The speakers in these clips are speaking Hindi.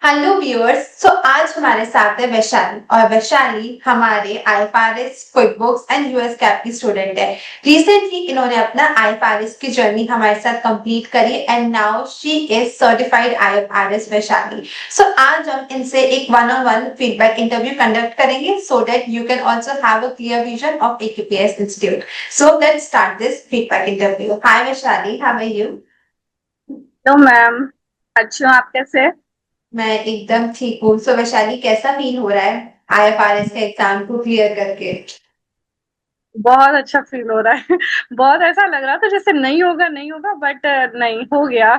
Hello viewers. आज हमारे साथ है वैशाली और वैशाली हमारे IFRS quick books and US GAAP की स्टूडेंट है। रिसेंटली इन्होंने अपना आईएफआरएस की जर्नी हमारे साथ कंप्लीट करी and now she is certified IFRS Vaishali. आज हम इनसे एक one on one feedback interview conduct करेंगे so that you can also have a clear vision of AKPS institute. So let's start this feedback interview. Hi Vaishali, how are you? तो मैम, अच्छी हूँ। आप कैसे हैं? मैं एकदम ठीक हूँ। वैशाली, कैसा फील हो रहा है आईएफआरएस का एग्जाम को क्लियर करके? बहुत अच्छा फील हो रहा है। बहुत ऐसा लग रहा था जैसे नहीं होगा नहीं होगा, बट नहीं हो गया।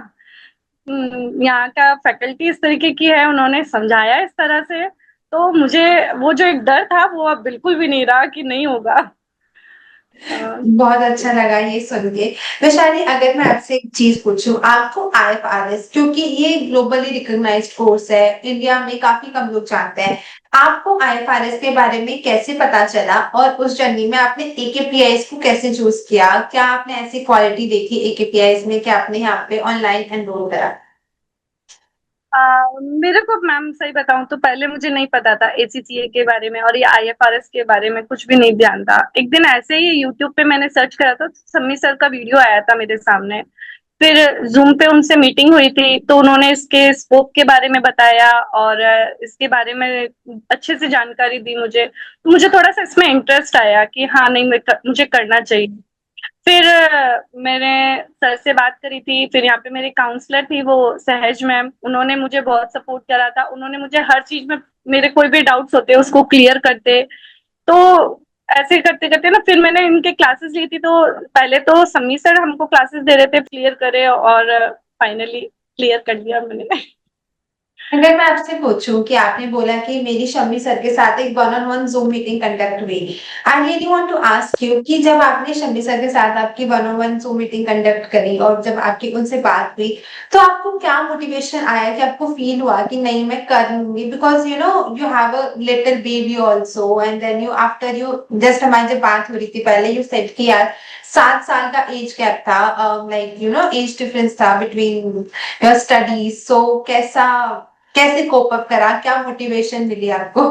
यहाँ का फैकल्टी इस तरीके की है, उन्होंने समझाया इस तरह से, तो मुझे वो जो एक डर था वो अब बिल्कुल भी नहीं रहा कि नहीं होगा। अ, बहुत अच्छा लगा ये सुन के। वैशाली, अगर मैं आपसे एक चीज पूछूं, आपको आईएफआरएस, क्योंकि ये ग्लोबली रिकॉग्नाइज्ड कोर्स है, इंडिया में काफी कम लोग जानते हैं, आपको आईएफआरएस के बारे में कैसे पता चला और उस जर्नी में आपने एकेपीआईएस को कैसे चूज किया? क्या आपने ऐसी क्वालिटी देखी एकेपीआईएस में कि आपने यहाँ पे ऑनलाइन एनरोल करा? मेरे को मैम सही बताऊं तो पहले मुझे नहीं पता था एसीसीए के बारे में, और ये आईएफआरएस के बारे में कुछ भी नहीं ध्यान था। एक दिन ऐसे ही यूट्यूब पे मैंने सर्च करा था, सम्मी सर का वीडियो आया था मेरे सामने। फिर जूम पे उनसे मीटिंग हुई थी, तो उन्होंने इसके स्कोप के बारे में बताया और इसके बारे में अच्छे से जानकारी दी मुझे। तो मुझे थोड़ा सा इसमें इंटरेस्ट आया कि हाँ नहीं, मुझे करना चाहिए। फिर मैंने सर से बात करी थी, फिर यहाँ पे मेरी काउंसलर थी वो सहज मैम, उन्होंने मुझे बहुत सपोर्ट करा था। उन्होंने मुझे हर चीज में, मेरे कोई भी डाउट्स होते उसको क्लियर करते। तो ऐसे करते करते ना, फिर मैंने इनके क्लासेस ली थी। तो पहले तो समी सर हमको क्लासेस दे रहे थे, क्लियर करे, और फाइनली क्लियर कर लिया मैंने। अगर मैं आपसे पूछूं कि आपने बोला कि मेरी शम्मी सर के साथ एक one on one Zoom meeting conduct हुई, I really want to ask you कि जब आपने शम्मी सर के साथ आपकी one on one Zoom meeting conduct करी और जब आपकी उनसे बात हुई, तो आपको क्या मोटिवेशन आया कि आपको फील हुआ कि नहीं मैं कर लूंगी? Because you know you have a little baby also and then you after you just, हमारी जब बात हो रही थी पहले, यू सेड कि यार 7 साल का एज गैप था, like you know age difference था बिटवीन योर स्टडीज। सो कैसा, कैसे कोप अप करा, क्या मोटिवेशन मिली आपको?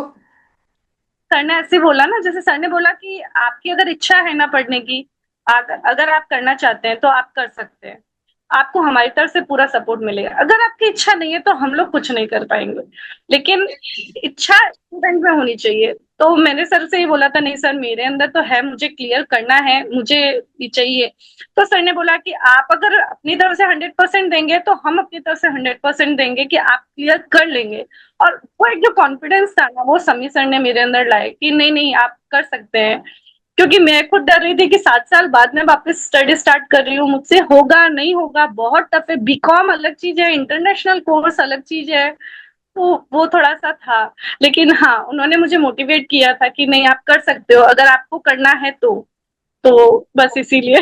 सर ने ऐसे बोला ना, जैसे सर ने बोला कि आपकी अगर इच्छा है ना पढ़ने की, अगर आप करना चाहते हैं तो आप कर सकते हैं। आपको हमारी तरफ से पूरा सपोर्ट मिलेगा। अगर आपकी इच्छा नहीं है तो हम लोग कुछ नहीं कर पाएंगे, लेकिन इच्छा स्टूडेंट में होनी चाहिए। तो मैंने सर से ही बोला था, नहीं सर मेरे अंदर तो है, मुझे क्लियर करना है, मुझे ये चाहिए। तो सर ने बोला कि आप अगर अपनी तरफ से 100% देंगे तो हम अपनी तरफ से 100% देंगे कि आप क्लियर कर लेंगे। और वो एक जो कॉन्फिडेंस था ना, वो समी सर ने मेरे अंदर लाए कि नहीं नहीं आप कर सकते हैं। क्योंकि मैं खुद डर रही थी कि 7 साल बाद में वापस स्टडी स्टार्ट कर रही हूँ, मुझसे होगा नहीं होगा, बहुत टफ है। बीकॉम अलग चीज है, इंटरनेशनल कोर्स अलग चीज है। तो वो थोड़ा सा था। लेकिन हाँ, उन्होंने मुझे मोटिवेट किया था कि नहीं आप कर सकते हो, अगर आपको करना है तो बस इसीलिए।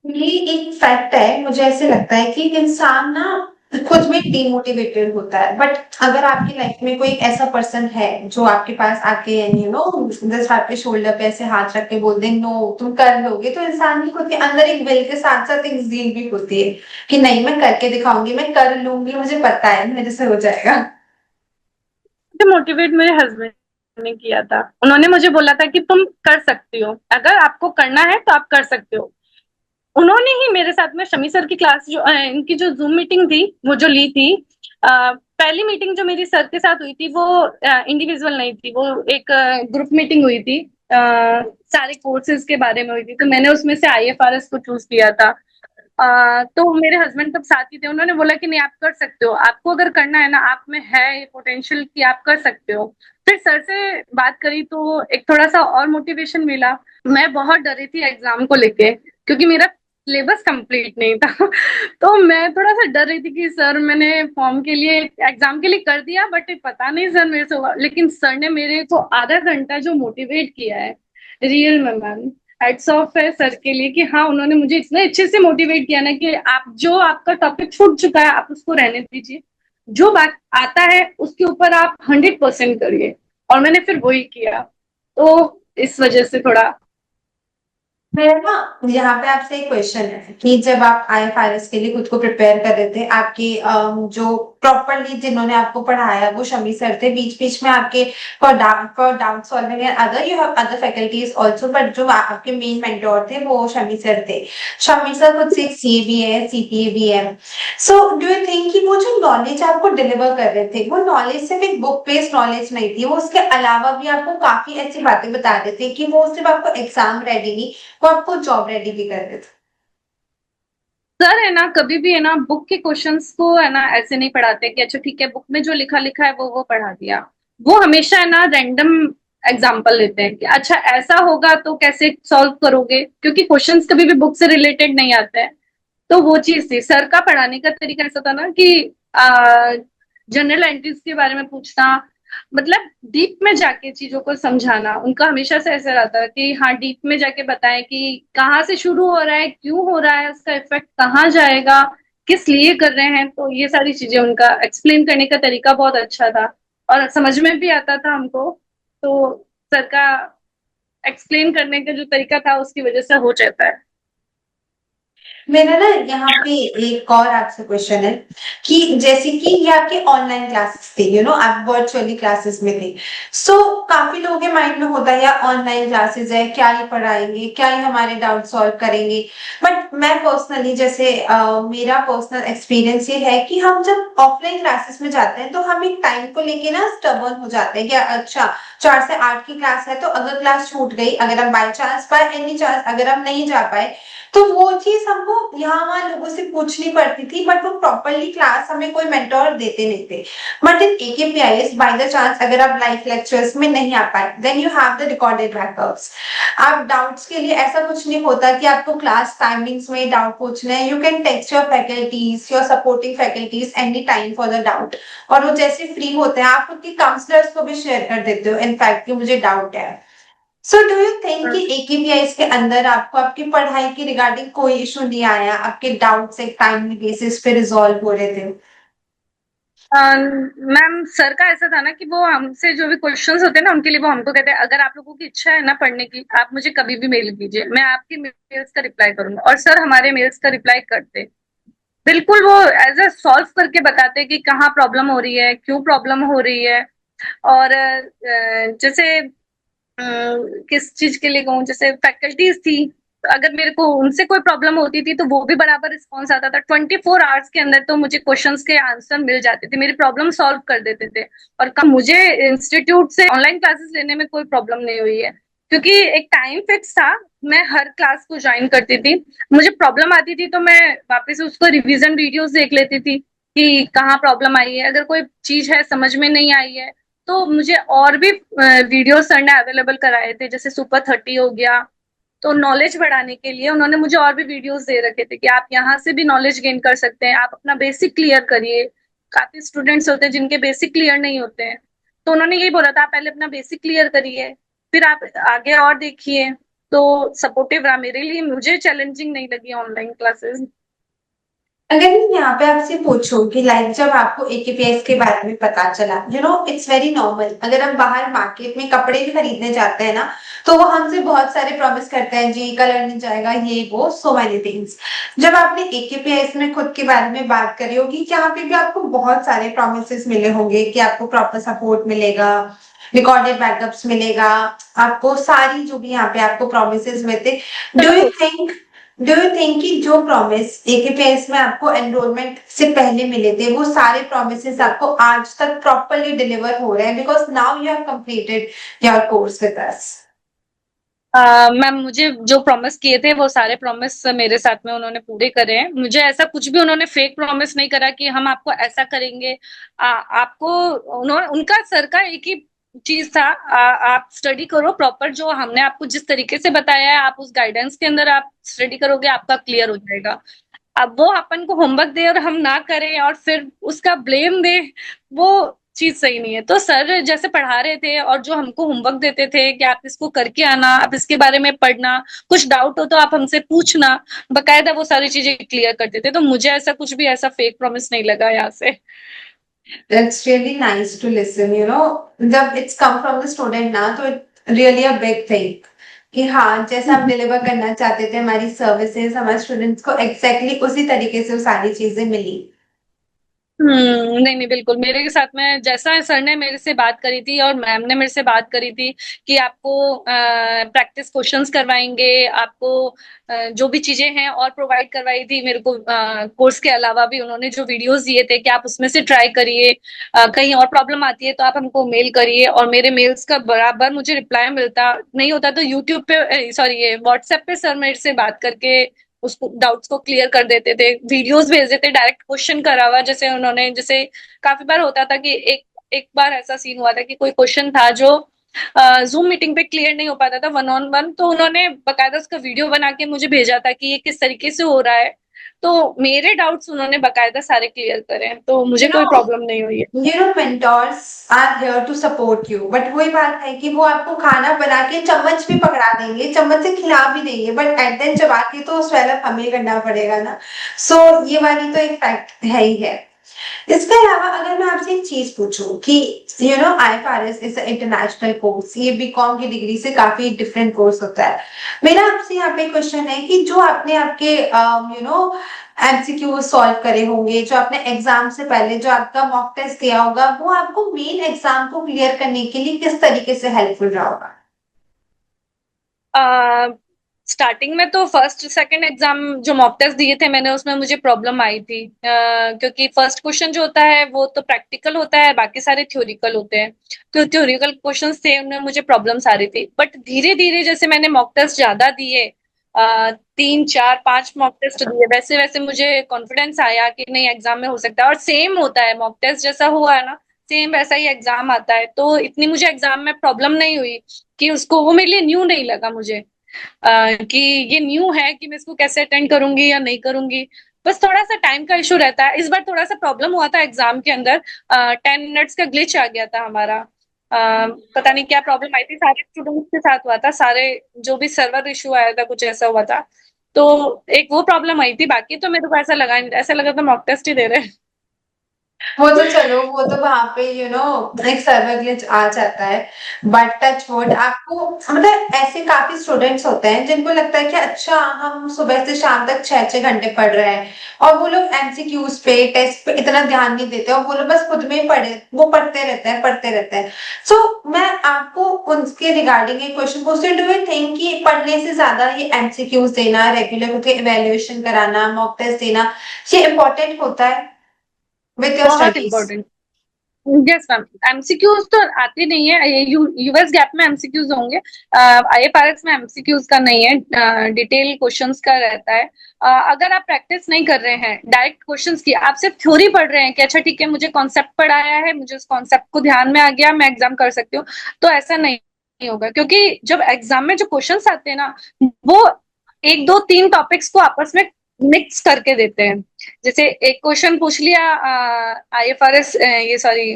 ये एक फैक्ट है, मुझे ऐसे लगता है कि इंसान ना खुद में डिमोटिवेटेड होता है, बट अगर आपकी लाइफ में कोई ऐसा पर्सन है जो आपके पास आके यू नो जस्ट आपके शोल्डर पे ऐसे हाथ रख के बोल दे नो तुम कर लोगे, तो इंसान की खुद के अंदर एक विल के साथ साथ एक जील भी होती है कि नहीं मैं करके दिखाऊंगी, मैं कर लूंगी, मुझे पता है मेरे से हो जाएगा। मुझे मोटिवेट मेरे हस्बैंड ने किया था। उन्होंने मुझे बोला था कि तुम कर सकती हो, अगर आपको करना है तो आप कर सकते हो। उन्होंने ही मेरे साथ में शमी सर की क्लास जो इनकी जो जूम मीटिंग थी वो जो ली थी। पहली मीटिंग जो मेरी सर के साथ हुई थी वो इंडिविजुअल नहीं थी, वो एक ग्रुप मीटिंग हुई थी। सारे कोर्सेज के बारे में हुई थी, तो मैंने उसमें से आईएफआरएस को चूज किया था। तो मेरे हस्बैंड तब साथ ही थे, उन्होंने बोला कि नहीं आप कर सकते हो, आपको अगर करना है ना, आप में है ये पोटेंशियल कि आप कर सकते हो। फिर सर से बात करी तो एक थोड़ा सा और मोटिवेशन मिला। मैं बहुत डरी थी एग्जाम को लेके, क्योंकि मेरा सिलेबस कंप्लीट नहीं था। तो मैं थोड़ा सा डर रही थी कि सर मैंने फॉर्म के लिए, एग्जाम के लिए कर दिया, बट पता नहीं सर मेरे से होगा। लेकिन सर ने मेरे को आधा घंटा जो मोटिवेट किया है, रियल में मैम, हेड्स ऑफ है सर के लिए कि हाँ उन्होंने मुझे इतने अच्छे से मोटिवेट किया ना कि आप जो आपका टॉपिक छूट चुका है आप उसको रहने दीजिए, जो बात आता है उसके ऊपर आप 100% करिए। और मैंने फिर वही किया। तो इस वजह से थोड़ा। मेरा ना यहाँ पे आपसे एक क्वेश्चन है कि जब आप आईएफआरएस के लिए खुद को प्रिपेयर कर रहे थे, आपकी जो प्रॉपरली जिन्होंने आपको पढ़ाया वो शमी सर थे। बीच-बीच में आपके for doubt solving and other you have other faculties also, but जो आपके मेन मेंटर थे वो शमी सर थे। शमी सर खुद से एक सीए भी है, सीपीए भी है। सो डू यू थिंक कि वो जो नॉलेज आपको डिलीवर कर रहे थे, वो नॉलेज सिर्फ एक बुक बेस्ड नॉलेज नहीं थी, वो उसके अलावा भी आपको काफ़ी ऐसी बातें बता रहे थे कि वो सिर्फ आपको एग्ज़ाम रेडी नहीं, वो आपको जॉब रेडी भी कर रहे थे? सर है ना, कभी भी है ना बुक के क्वेश्चंस को है ना ऐसे नहीं पढ़ाते कि अच्छा ठीक है बुक में जो लिखा लिखा है वो पढ़ा दिया। वो हमेशा है ना रैंडम एग्जाम्पल लेते हैं कि अच्छा ऐसा होगा तो कैसे सॉल्व करोगे, क्योंकि क्वेश्चंस कभी भी बुक से रिलेटेड नहीं आते हैं। तो वो चीज थी, सर का पढ़ाने का तरीका ऐसा था ना कि जनरल एंट्रीज के बारे में पूछना, मतलब डीप में जाके चीजों को समझाना। उनका हमेशा से ऐसा रहता है कि हाँ डीप में जाके बताएं कि कहाँ से शुरू हो रहा है, क्यों हो रहा है, उसका इफेक्ट कहाँ जाएगा, किस लिए कर रहे हैं। तो ये सारी चीजें उनका एक्सप्लेन करने का तरीका बहुत अच्छा था और समझ में भी आता था हमको। तो सर का एक्सप्लेन करने का जो तरीका था उसकी वजह से हो जाता है। मेरा ना यहाँ पे एक और आपसे क्वेश्चन है कि जैसे कि ये आपके ऑनलाइन क्लासेस थे, आप वर्चुअली क्लासेस में थे। सो काफी लोगों के माइंड में होता है यार ऑनलाइन क्लासेस है, क्या ये पढ़ाएंगे, क्या ये हमारे डाउट सॉल्व करेंगे। बट मैं पर्सनली जैसे मेरा पर्सनल एक्सपीरियंस ये है कि हम जब ऑफलाइन क्लासेस में जाते हैं तो हम एक टाइम को लेके ना स्टबर्न हो जाते हैं कि अच्छा 4 से 8 की क्लास है, तो अगर क्लास छूट गई, अगर हम by chance by any chance अगर हम नहीं जा पाए, तो वो चीज़ हमको यहाँ वहाँ लोगों से पूछनी पड़ती थी, बट वो प्रॉपरली क्लास हमें कोई मेंटोर देते नहीं थे। But in AKPIS by the chance अगर आप लाइव लेक्चर्स में नहीं आ पाए, then you have the recorded backups. आप डाउट्स के लिए ऐसा कुछ नहीं होता कि आपको क्लास टाइमिंग्स में डाउट पूछना है, you can text your faculties, your supporting faculties any time for the doubt. और वो जैसे फ्री होते हैं आप उनके काउंसलर्स को भी शेयर कर देते हो इनफैक्ट कि मुझे डाउट है। सो डू यू थिंक कि एकेपीआईस के अंदर आपको आपकी पढ़ाई के रिगार्डिंग कोई इशू नहीं आया, आपके डाउट्स एक टाइमली बेसिस पे रिजॉल्व हो रहे थे? मैम सर का ऐसा था ना कि वो हमसे जो भी क्वेश्चंस होते हैं ना उनके लिए वो हमको कहते हैं अगर आप लोगों की इच्छा है ना पढ़ने की, आप मुझे कभी भी मेल कीजिए, मैं आपकी मेल्स का रिप्लाई करूंगा। और सर हमारे मेल्स का रिप्लाई करते, बिल्कुल वो एज ए सॉल्व करके बताते कि कहाँ प्रॉब्लम हो रही है, क्यों प्रॉब्लम हो रही है। और जैसे किस चीज के लिए कहूँ, जैसे फैकल्टीज थी, अगर मेरे को उनसे कोई प्रॉब्लम होती थी तो वो भी बराबर रिस्पॉन्स आता था 24 आवर्स के अंदर। तो मुझे क्वेश्चंस के आंसर मिल जाते थे, मेरी प्रॉब्लम सॉल्व कर देते थे। और मुझे इंस्टीट्यूट से ऑनलाइन क्लासेस लेने में कोई प्रॉब्लम नहीं हुई है, क्योंकि एक टाइम फिक्स था। मैं हर क्लास को ज्वाइन करती थी, मुझे प्रॉब्लम आती थी तो मैं वापस उसको रिवीजन वीडियोस देख लेती थी कि कहाँ प्रॉब्लम आई है। अगर कोई चीज है समझ में नहीं आई है तो मुझे और भी वीडियो सर ने अवेलेबल कराए थे, जैसे सुपर 30 हो गया। तो नॉलेज बढ़ाने के लिए उन्होंने मुझे और भी वीडियोस दे रखे थे कि आप यहाँ से भी नॉलेज गेन कर सकते हैं, आप अपना बेसिक क्लियर करिए। काफी स्टूडेंट्स होते हैं जिनके बेसिक क्लियर नहीं होते हैं, तो उन्होंने यही बोला था आप पहले अपना बेसिक क्लियर करिए, फिर आप आगे और देखिए। तो सपोर्टिव रहा मेरे लिए, मुझे चैलेंजिंग नहीं लगी ऑनलाइन क्लासेस। अगर मैं यहाँ पे आपसे पूछूं कि लाइक जब आपको एकेपीएस के बारे में पता चला, इट्स वेरी नॉर्मल, अगर हम बाहर मार्केट में कपड़े भी खरीदने जाते हैं ना, तो वो हमसे बहुत सारे प्रॉमिस करते हैं, जी कलर नहीं जाएगा, ये वो सो मेनी थिंग्स। जब आपने एकेपीएस में खुद के बारे में बात करी होगी, यहाँ पे भी आपको बहुत सारे प्रोमिस मिले होंगे कि आपको प्रॉपर सपोर्ट मिलेगा, रिकॉर्डेड बैकअप्स मिलेगा, आपको सारी जो भी यहाँ पे आपको प्रोमिस मिलते। Do you think do you think कि जो प्रॉमिस एकेपीएस में आपको एनरोलमेंट से पहले मिले थे, वो सारे प्रॉमिसेस आपको आज तक प्रॉपरली डिलीवर हो रहे हैं, because now you have completed your course with us? Ma'am मुझे जो प्रॉमिस किए थे वो सारे प्रॉमिस मेरे साथ में उन्होंने पूरे करे हैं। मुझे ऐसा कुछ भी उन्होंने फेक प्रॉमिस नहीं करा कि हम आपको ऐसा करेंगे। आपको उन्होंने, उनका सर का एक ही चीज था, आप स्टडी करो प्रॉपर, जो हमने आपको जिस तरीके से बताया है आप उस गाइडेंस के अंदर आप स्टडी करोगे आपका क्लियर हो जाएगा। अब वो अपन को होमवर्क दे और हम ना करें और फिर उसका ब्लेम दे, वो चीज सही नहीं है। तो सर जैसे पढ़ा रहे थे और जो हमको होमवर्क देते थे कि आप इसको करके आना, आप इसके बारे में पढ़ना, कुछ डाउट हो तो आप हमसे पूछना, बकायदा वो सारी चीजें क्लियर करते थे। तो मुझे ऐसा कुछ भी ऐसा फेक प्रॉमिस नहीं लगा यहाँ से। That's really nice to listen, जब it's come from the student ना, तो it really a big thing कि हाँ जैसा हम डिलीवर करना चाहते थे हमारी सर्विसेज हमारे स्टूडेंट्स को एग्जैक्टली उसी तरीके से वो सारी चीजें मिली। नहीं नहीं, बिल्कुल मेरे के साथ में जैसा सर ने मेरे से बात करी थी और मैम ने मेरे से बात करी थी कि आपको प्रैक्टिस क्वेश्चंस करवाएंगे, आपको जो भी चीजें हैं और प्रोवाइड करवाई थी मेरे को, कोर्स के अलावा भी उन्होंने जो वीडियोस दिए थे कि आप उसमें से ट्राई करिए, कहीं और प्रॉब्लम आती है तो आप हमको मेल करिए, और मेरे मेल्स का बराबर मुझे रिप्लाई मिलता, नहीं होता तो यूट्यूब पे, सॉरी ये व्हाट्सएप पे सर मेरे से बात करके उसको डाउट्स को क्लियर कर देते थे, वीडियोस भेज देते, डायरेक्ट क्वेश्चन करा हुआ, जैसे उन्होंने, जैसे काफी बार होता था कि एक एक बार ऐसा सीन हुआ था कि कोई क्वेश्चन था जो जूम मीटिंग पे क्लियर नहीं हो पाता था वन ऑन वन, तो उन्होंने बकायदा उसका वीडियो बना के मुझे भेजा था कि ये किस तरीके से हो रहा है, तो मेरे डाउट्स उन्होंने बकायदा सारे क्लियर करे हैं, तो मुझे यू कोई नो प्रॉब्लम नहीं हुई है। Mentors are here to support you, but वही बात है कि वो आपको खाना बना के चम्मच भी पकड़ा देंगे, चम्मच से खिला भी देंगे, बट एट देन चबा के तो स्वेलअप हमें करना पड़ेगा ना। सो ये वाली तो एक फैक्ट है ही है। इसके अलावा अगर मैं आपसे एक चीज पूछूं कि आईएफआरएस इज इंटरनेशनल कोर्स, ये बीकॉम की डिग्री से काफी डिफरेंट कोर्स होता है। मेरा आपसे यहाँ पे क्वेश्चन है कि जो आपने आपके एमसीक्यू सॉल्व करे होंगे, जो आपने एग्जाम से पहले जो आपका मॉक टेस्ट दिया होगा, वो आपको मेन एग्जाम को क्लियर करने के लिए किस तरीके से हेल्पफुल रहा होगा? स्टार्टिंग में तो फर्स्ट सेकंड एग्जाम जो मॉक टेस्ट दिए थे मैंने, उसमें मुझे प्रॉब्लम आई थी, क्योंकि फर्स्ट क्वेश्चन जो होता है वो तो प्रैक्टिकल होता है, बाकी सारे थ्योरिकल होते हैं, तो थ्योरिकल क्वेश्चंस थे उनमें मुझे प्रॉब्लम्स आ रही थी, बट धीरे धीरे जैसे मैंने मॉक टेस्ट ज्यादा दिए, 3 4 5 मॉक टेस्ट दिए, वैसे वैसे मुझे कॉन्फिडेंस आया कि नहीं एग्जाम में हो सकता है, और सेम होता है मॉक टेस्ट जैसा हुआ है ना, सेम वैसा ही एग्जाम आता है, तो इतनी मुझे एग्जाम में प्रॉब्लम नहीं हुई कि उसको, वो मेरे लिए न्यू नहीं लगा मुझे, कि ये न्यू है कि मैं इसको कैसे अटेंड करूंगी या नहीं करूंगी। बस थोड़ा सा टाइम का इशू रहता है, इस बार थोड़ा सा प्रॉब्लम हुआ था एग्जाम के अंदर, 10 मिनट्स का ग्लिच आ गया था हमारा, पता नहीं क्या प्रॉब्लम आई थी, सारे स्टूडेंट्स के साथ हुआ था, सारे जो भी सर्वर इशू आया था कुछ ऐसा हुआ था, तो एक वो प्रॉब्लम आई थी, बाकी तो मेरे को ऐसा लगा नहीं, ऐसा लगा था मॉक टेस्ट ही दे रहे हैं। वो तो चलो, वो तो वहां पे एक सर्वर ग्लिच आ जाता है। बट टच वुड आपको, मतलब ऐसे काफी स्टूडेंट्स होते हैं जिनको लगता है कि अच्छा हम सुबह से शाम तक 6 6 घंटे पढ़ रहे हैं, और वो लोग एमसीक्यूज पे टेस्ट पे इतना ध्यान नहीं देते, और वो लोग बस खुद में ही वो पढ़ते रहते हैं, पढ़ते रहते हैं। सो मैं आपको उनके रिगार्डिंग एक क्वेश्चन पूछती हूँ, डू यू थिंक कि पढ़ने से ज्यादा ये एमसीक्यूज देना, रेगुलर होकर इवेल्युएशन कराना, मॉक टेस्ट देना, ये इम्पोर्टेंट होता है विथ योर बहुत studies? Important. Yes ma'am, MCQs तो आते नहीं है, ये यूएस गैप में एमसीक्यूज होंगे, आईएफआरएस में एमसीक्यूज का नहीं है, डिटेल क्वेश्चंस का रहता है। अगर आप प्रैक्टिस नहीं कर रहे हैं डायरेक्ट क्वेश्चंस की, आप सिर्फ थ्योरी पढ़ रहे हैं कि अच्छा ठीक है मुझे कॉन्सेप्ट पढ़ाया है, मुझे उस कॉन्सेप्ट को ध्यान में आ गया, मैं एग्जाम कर सकती हूँ, तो ऐसा नहीं होगा, क्योंकि जब एग्जाम में जो क्वेश्चंस आते हैं ना, वो 1 2 3 टॉपिक्स को आपस में मिक्स करके देते हैं, जैसे एक क्वेश्चन पूछ लिया आईएफआरएस, ये सॉरी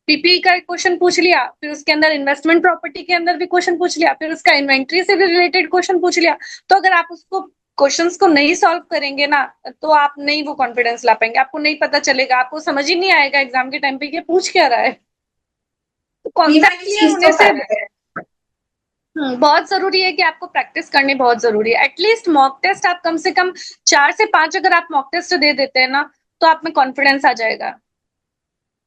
पीपी का एक क्वेश्चन पूछ लिया, फिर उसके अंदर इन्वेस्टमेंट प्रॉपर्टी के अंदर भी क्वेश्चन पूछ लिया, फिर उसका इन्वेंट्री से भी रिलेटेड क्वेश्चन पूछ लिया, तो अगर आप उसको क्वेश्चंस को नहीं सॉल्व करेंगे ना, तो आप नहीं वो कॉन्फिडेंस ला पाएंगे, आपको नहीं पता चलेगा, आपको समझ ही नहीं आएगा एग्जाम के टाइम पे ये पूछ क्या रहा है, तो ये कॉन्सेप्ट वाली क्लियर चीज तो होने से फैक्ट है। बहुत जरूरी है कि आपको प्रैक्टिस करनी बहुत जरूरी है, एटलीस्ट मॉक टेस्ट आप कम से कम 4 से 5 अगर आप मॉक टेस्ट दे देते हैं ना, तो आप में कॉन्फिडेंस आ जाएगा।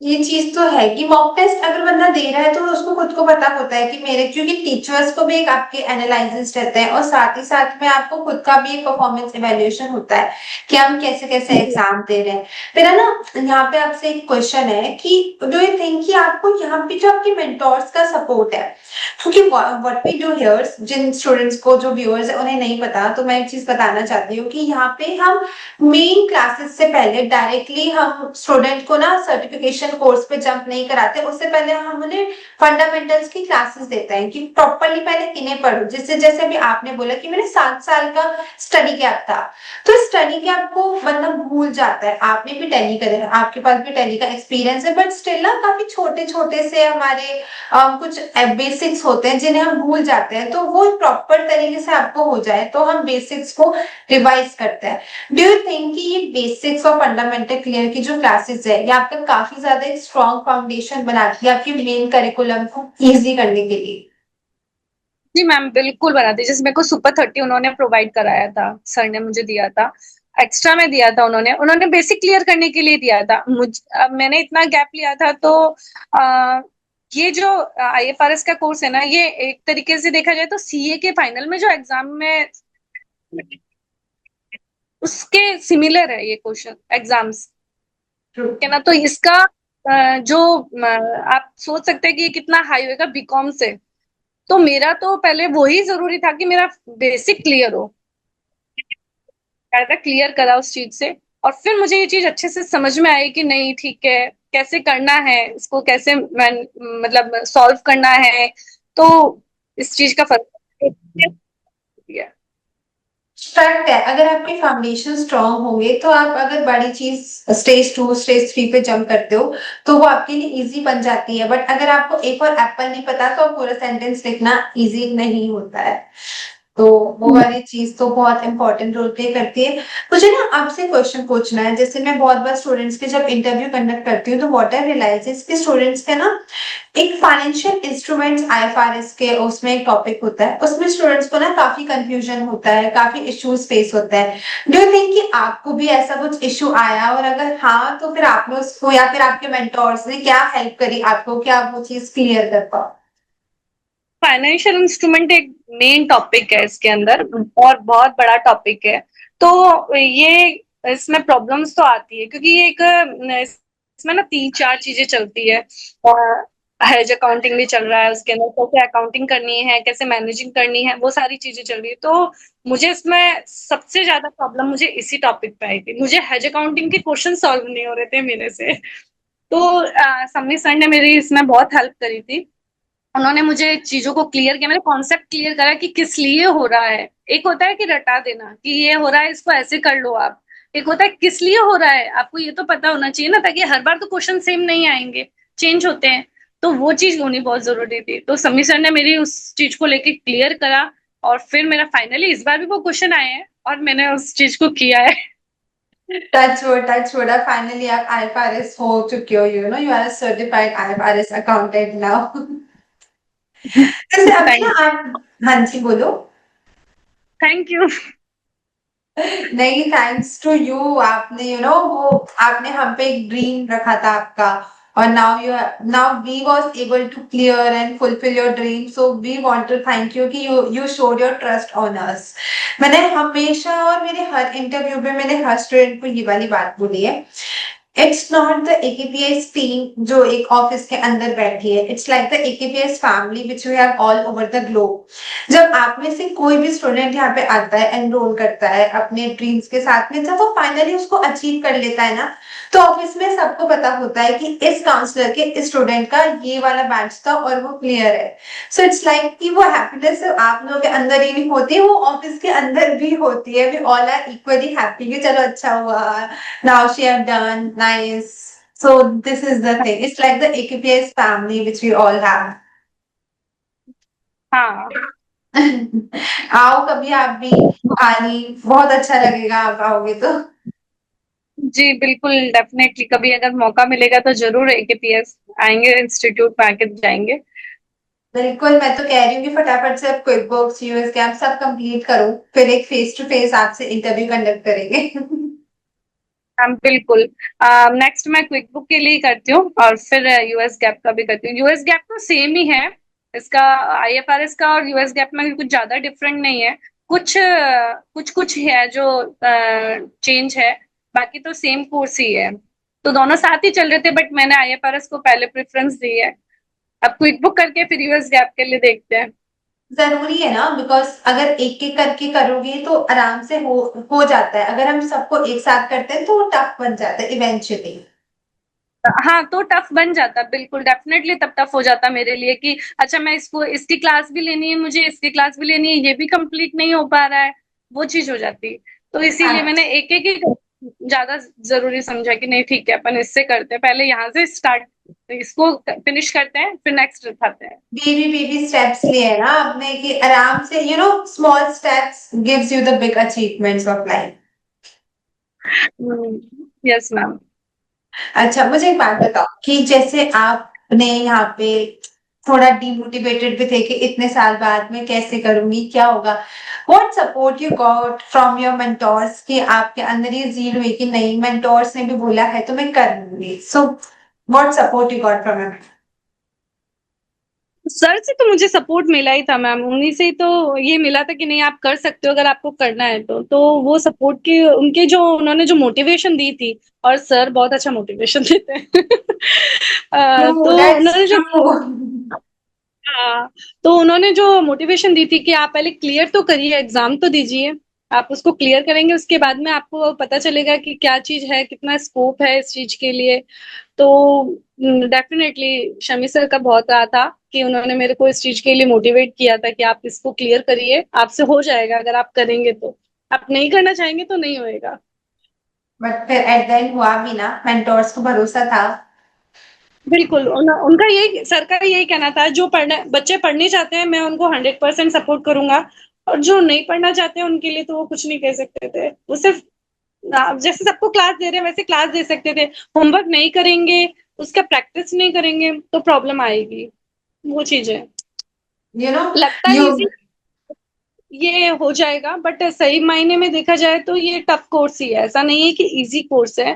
ये चीज तो है कि मॉक टेस्ट अगर बंदा दे रहा है तो उसको खुद को पता होता है कि मेरे, क्योंकि टीचर्स को भी एक आपके एनालिसिस रहते हैं, और साथ ही साथ में आपको खुद का भी एक परफॉर्मेंस इवेल्युएशन होता है कि हम कैसे कैसे एग्जाम दे रहे हैं। फिर है ना, यहाँ पे आपसे एक क्वेश्चन है कि डू यू थिंक कि आपको यहाँ पे जो आपके मेंटोर्स का सपोर्ट है, क्योंकि व्हाट वी डू हियर, जिन स्टूडेंट्स को, जो व्यूअर्स है उन्हें नहीं पता, तो मैं एक चीज बताना चाहती हूँ कि यहाँ पे हम मेन क्लासेस से पहले डायरेक्टली हम स्टूडेंट को ना सर्टिफिकेशन कोर्स पे जंप नहीं कराते, उससे पहले हम उन्हें फंडामेंटल्स की क्लासेस देते हैं कि प्रॉपरली पहले इन्हें पढ़ो, जिससे जैसे अभी आपने बोला कि मैंने 7 साल का स्टडी गैप था, तो स्टडी गैप को बंदा भूल जाता है। आपने भी टैली करा, आपके पास भी टैली का एक्सपीरियंस है, बट स्टिल ना काफी छोटे छोटे से हमारे कुछ बेसिक्स होते हैं जिन्हें हम भूल जाते हैं, तो वो प्रॉपर तरीके से आपको हो जाए तो हम बेसिक्स को रिवाइज करते हैं। डू यू थिंक कि ये बेसिक्स और फंडामेंटल क्लियर की जो क्लासेस है, ये आपका काफी ज्यादा एक स्ट्रॉन्ग फाउंडेशन बनाती है आपके मेन करिकुलम को इजी करने के लिए? जी मैम, बिल्कुल बनाती, जैसे मेरे को सुपर 30 उन्होंने प्रोवाइड कराया था, सर ने मुझे दिया था, एक्स्ट्रा में दिया था उन्होंने, उन्होंने बेसिक क्लियर करने के लिए दिया था अब मैंने इतना गैप लिया था तो ये जो IFRS का कोर्स है ना, ये एक तरीके से देखा जाए तो CA के फाइनल में जो एग्जाम में उसके सिमिलर है ये क्वेश्चन एग्जाम्स है ना। तो इसका जो आप सोच सकते हैं कि ये कितना हाई होगा बीकॉम से। तो मेरा तो पहले वही जरूरी था कि मेरा बेसिक क्लियर हो, क्लियर करा उस चीज से। और फिर मुझे ये चीज अच्छे से समझ में आई कि नहीं ठीक है, कैसे करना है इसको, कैसे मतलब सॉल्व करना है। तो इस चीज का फर्क है। फैक्ट है, अगर आपके फाउंडेशन स्ट्रांग होंगे तो आप अगर बड़ी चीज स्टेज 2 स्टेज 3 पे जंप करते हो तो वो आपके लिए इजी बन जाती है, बट अगर आपको ए फॉर एप्पल नहीं पता तो पूरा सेंटेंस लिखना इजी नहीं होता है। तो वो वाली चीज तो बहुत इंपॉर्टेंट रोल प्ले करती है। मुझे ना आपसे क्वेश्चन पूछना है, जैसे मैं बहुत बार स्टूडेंट्स के जब इंटरव्यू कंडक्ट करती हूँ तो व्हाट आई रियलाइज इज कि स्टूडेंट्स के ना एक फाइनेंशियल इंस्ट्रूमेंट्स IFRS के उसमें एक टॉपिक होता है, उसमें स्टूडेंट्स को ना काफी कंफ्यूजन होता है, काफी इश्यूज फेस होता है। डू यू थिंक कि आपको भी ऐसा कुछ इशू आया, और अगर हाँ तो फिर आपने उसको या फिर आपके मेंटोर्स ने क्या हेल्प करी आपको कि आप वो चीज क्लियर कर पाओ? फाइनेंशियल इंस्ट्रूमेंट एक मेन टॉपिक है इसके अंदर, और बहुत बड़ा टॉपिक है। तो ये इसमें प्रॉब्लम्स तो आती है क्योंकि ये एक इसमें ना 3-4 चीजें चलती है। हेज अकाउंटिंग भी चल रहा है उसके अंदर, कैसे अकाउंटिंग करनी है, कैसे मैनेजिंग करनी है, वो सारी चीजें चल रही है। तो मुझे इसमें सबसे ज्यादा प्रॉब्लम मुझे इसी टॉपिक पे आई थी। मुझे हेज अकाउंटिंग के क्वेश्चन सॉल्व नहीं हो रहे थे मेरे से। तो समी सर ने मेरी इसमें बहुत हेल्प करी थी। उन्होंने मुझे चीजों को क्लियर किया, मैंने कॉन्सेप्ट क्लियर करा कि किस लिए हो रहा है। एक होता है कि रटा देना कि ये हो रहा है इसको ऐसे कर लो आप, एक होता है किस लिए हो रहा है, आपको ये तो पता होना चाहिए ना, ताकि हर बार तो क्वेश्चन सेम नहीं आएंगे, चेंज होते हैं। तो वो चीज होनी बहुत जरूरी थी। तो समी सर ने मेरी उस चीज को लेके क्लियर करा, और फिर मेरा फाइनली इस बार भी वो क्वेश्चन आए हैं और मैंने उस चीज को किया है। टच वुड, फाइनली आप IFRS हो चुके हो, you know you are certified IFRS accountant now. जैसे अभी ना थैंक आप, हाँ जी बोलो। Thank you. नहीं, थैंक्स टू यू, आपने वो आपने हम पे एक ड्रीम रखा था आपका, और now we was able to clear and fulfil your dream, so we want to thank you कि you showed your trust on us. मैंने हमेशा और मेरे हर इंटरव्यू में मैंने हर स्टूडेंट को ये वाली बात बोली है, it's not the AKPS team जो एक ऑफिस के अंदर बैठी है, it's like the AKPS family which we have all over the globe. जब आप में से कोई भी स्टूडेंट यहाँ पे आता है, एनरोल करता है अपने ड्रीम्स के साथ में, जब वो फाइनली उसको अचीव कर लेता है ना, तो ऑफिस में सबको पता होता है कि इस काउंसलर के इस स्टूडेंट का ये वाला बैच था और वो क्लियर है। सो इट्स लाइक कि वो हैप्पीनेस आप लोगों के अंदर ही नहीं होती, वो ऑफिस के अंदर भी होती है। We all are equally happy कि चलो अच्छा हुआ, now she have done nice. So this is the thing, it's like the AKPS family which we all have. हाँ आओ कभी आप भी, आनी बहुत अच्छा लगेगा आप आओगे तो। जी बिल्कुल, डेफिनेटली कभी अगर मौका मिलेगा तो जरूर AKPS आएंगे, इंस्टीट्यूट में आके जाएंगे। बिल्कुल, मैं तो कह रही हूँ कि फटाफट से आप क्विक बुक्स यूएस कैंप सब कंप्लीट करो, फिर एक फेस टू फेस आपसे इंटरव्यू कंडक्ट करेंगे। हाँ बिल्कुल। नेक्स्ट मैं क्विक बुक के लिए करती हूँ और फिर US गैप का भी करती हूँ। US गैप तो सेम ही है इसका, IFRS का और US गैप में कुछ ज्यादा डिफरेंट नहीं है। कुछ है जो चेंज है, बाकी तो सेम कोर्स ही है। तो दोनों साथ ही चल रहे थे, बट मैंने IFRS को पहले प्रेफरेंस दी है। अब क्विक बुक करके फिर US गैप के लिए देखते हैं। जरूरी है ना, बिकॉज अगर एक एक करके करोगे तो आराम से हो जाता है, अगर हम सबको एक साथ करते हैं तो टफ बन जाता है इवेंचुअली। हाँ तो टफ बन जाता, बिल्कुल डेफिनेटली तब टफ हो जाता मेरे लिए कि अच्छा मैं इसको इसकी क्लास भी लेनी है, मुझे इसकी क्लास भी लेनी है, ये भी कंप्लीट नहीं हो पा रहा है, वो चीज हो जाती। तो इसीलिए मैंने एक एक ही ज्यादा जरूरी समझा कि नहीं ठीक है अपन इससे करते हैं, पहले यहाँ से स्टार्ट, इसको फिनिश करते हैं फिर नेक्स्ट उठाते हैं। बेबी बेबी स्टेप्स लिए हैं ना आपने कि आराम से, small steps gives you the big achievements of life. Yes ma'am. अच्छा, मुझे एक बात बताओ कि जैसे आपने यहाँ पे थोड़ा डिमोटिवेटेड भी थे कि इतने साल बाद मैं कैसे करूंगी, क्या होगा? What support you got from your mentors कि आपके अंदर ये जील हुई कि नहीं, मेंटोर्स ने भी बोला है तो मैं कर लूंगी। So what support you got from your? Sir से तो मुझे सपोर्ट मिला ही था मैम, उन्हीं से ही तो ये मिला था कि नहीं आप कर सकते हो अगर आपको करना है तो वो सपोर्ट की उनके जो उन्होंने जो मोटिवेशन दी थी। और सर बहुत अच्छा मोटिवेशन देते हैं। ट्रू, तो दैट्स उन्होंने जो ट्रू। हाँ, तो उन्होंने जो मोटिवेशन दी थी कि आप पहले क्लियर तो करिए, एग्जाम तो दीजिए। आप उसको क्लियर करेंगे उसके बाद में आपको पता चलेगा कि क्या चीज है, कितना स्कोप है इस चीज के लिए। तो डेफिनेटली शमी सर का बहुत रहा था कि उन्होंने मेरे को इस चीज के लिए मोटिवेट किया था कि आप इसको क्लियर करिए, आपसे हो जाएगा अगर आप करेंगे तो। आप नहीं करना चाहेंगे तो नहीं होएगा। बट फिर एट द एंड हुआ भी ना, मेंटोर्स को भरोसा था। बिल्कुल उनका यही, सर का यही कहना था, जो पढ़ने बच्चे पढ़ने चाहते हैं मैं उनको 100% सपोर्ट करूंगा, और जो नहीं पढ़ना चाहते हैं उनके लिए तो वो कुछ नहीं कह सकते थे। वो सिर्फ जैसे सबको क्लास दे रहे हैं वैसे क्लास दे सकते थे। होमवर्क नहीं करेंगे, उसका प्रैक्टिस नहीं करेंगे तो प्रॉब्लम आएगी। वो चीज है। यू नो, लगता है यू इजी, ये हो जाएगा, बट सही मायने में देखा जाए तो ये टफ कोर्स ही है। ऐसा नहीं है कि इजी कोर्स है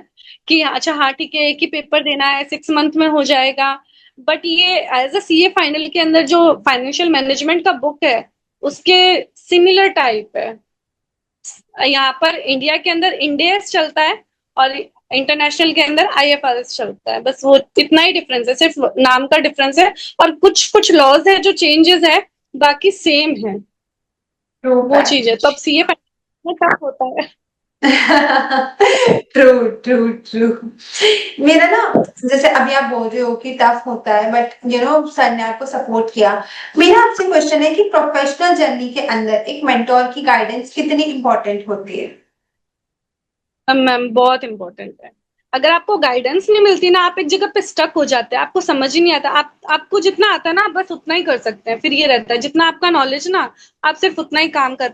कि अच्छा हाँ ठीक है एक ही पेपर देना है 6 मंथ में हो जाएगा। बट ये एज अ सीए फाइनल के अंदर जो फाइनेंशियल मैनेजमेंट का बुक है उसके सिमिलर टाइप है। यहाँ पर इंडिया के अंदर इंडेस चलता है और इंटरनेशनल के अंदर आईएफआरएस चलता है, बस वो इतना ही डिफरेंस है, सिर्फ नाम का डिफरेंस है। और कुछ कुछ लॉज है जो चेंजेस है, बाकी सेम है। ट्रू वो चीज है, तो अब सीए में टफ होता है। True, true, true. मेरा ना, जैसे अभी आप बोल रहे हो कि टफ होता है, बट यू नो सर ने आपको सपोर्ट किया। मेरा आपसे क्वेश्चन है कि प्रोफेशनल जर्नी के अंदर एक मेंटोर की गाइडेंस कितनी इंपॉर्टेंट होती है? मैम बहुत इंपॉर्टेंट है। अगर आपको गाइडेंस नहीं मिलती ना, आप एक जगह पे स्टक हो जाते हैं, आपको समझ ही नहीं आता। आपको जितना आता है ना आप बस उतना ही कर सकते हैं। फिर ये रहता है जितना आपका नॉलेज ना, आप सिर्फ उतना ही काम कर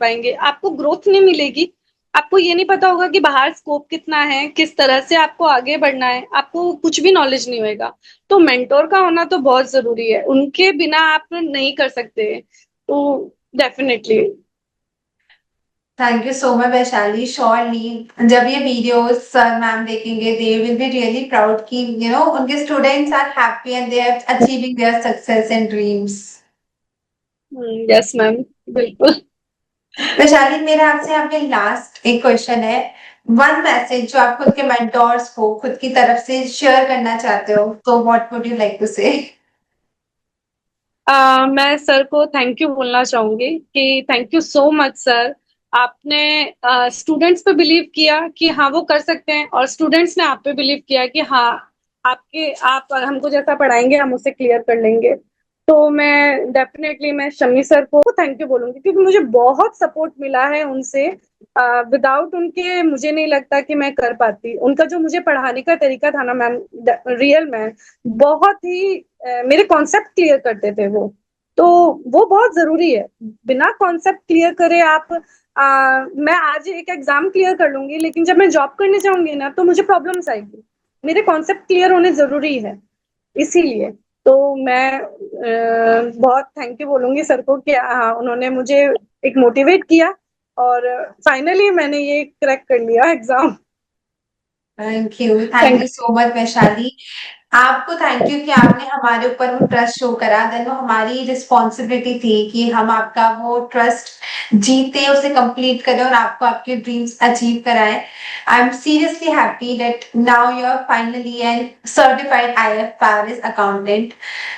पाएंगे, आपको ग्रोथ नहीं मिलेगी। आपको ये नहीं पता होगा कि बाहर स्कोप कितना है, किस तरह से आपको आगे बढ़ना है, आपको कुछ भी नॉलेज नहीं होएगा। तो मेंटोर का होना तो बहुत जरूरी है, उनके बिना आप नहीं कर सकते। तो definitely. Thank you so much Vaishali. Surely जब ये वीडियोस सर मैम देखेंगे, they will be really proud कि यू नो उनके students are happy and they are achieving their success and dreams. Yes ma'am, बिल्कुल। वैशाली, मेरा आपसे यहाँ पे लास्ट एक क्वेश्चन है। वन मैसेज जो आप खुद के मेंटोर्स को खुद की तरफ से शेयर करना चाहते हो, तो what would you like to say? मैं सर को थैंक यू बोलना चाहूंगी कि thank you so much sir. आपने स्टूडेंट्स पे बिलीव किया कि हाँ वो कर सकते हैं, और स्टूडेंट्स ने आप पे बिलीव किया कि हाँ आप हमको जैसा पढ़ाएंगे हम उसे क्लियर कर लेंगे। तो मैं डेफिनेटली मैं शम्मी सर को थैंक यू बोलूंगी क्योंकि मुझे बहुत सपोर्ट मिला है उनसे। विदाउट उनके मुझे नहीं लगता कि मैं कर पाती। उनका जो मुझे पढ़ाने का तरीका था ना मैम, रियल में बहुत ही मेरे कॉन्सेप्ट क्लियर करते थे वो। तो वो बहुत जरूरी है। बिना कॉन्सेप्ट क्लियर करे आप मैं आज एक एग्जाम क्लियर कर लूंगी लेकिन जब मैं जॉब करने जाऊंगी ना तो मुझे प्रॉब्लम्स आएगी। मेरे कॉन्सेप्ट क्लियर होने जरूरी है, इसीलिए। तो मैं बहुत थैंक यू बोलूंगी सर को कि हाँ उन्होंने मुझे एक मोटिवेट किया, और फाइनली मैंने ये क्रैक कर लिया exam. Thank thank you so much Vaishali. आपको थैंक यू कि आपने हमारे ऊपर वो ट्रस्ट शो करा। देन वो हमारी रिस्पॉन्सिबिलिटी थी कि हम आपका वो ट्रस्ट जीते, उसे कंप्लीट करें और आपको आपके ड्रीम्स अचीव कराएं। I am seriously happy that now you are finally an certified IFRS accountant.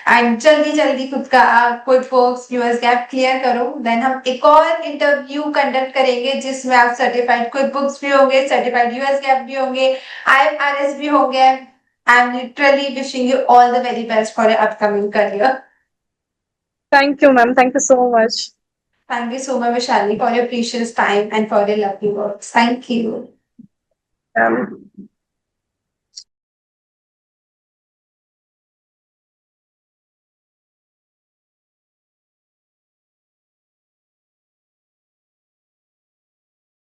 And जल्दी जल्दी खुद का QuickBooks US GAAP clear करो। देन हम एक और इंटरव्यू कंडक्ट करेंगे जिसमें आप सर्टिफाइड क्विक बुक्स भी होंगे, सर्टिफाइड यूएस गैप भी होंगे, आईएफआरएस भी होंगे। I'm literally wishing you all the very best for your upcoming career. You ma'am, thank you so much. Thank you so much, Vishali, for your precious time and for your lovely words. Thank you.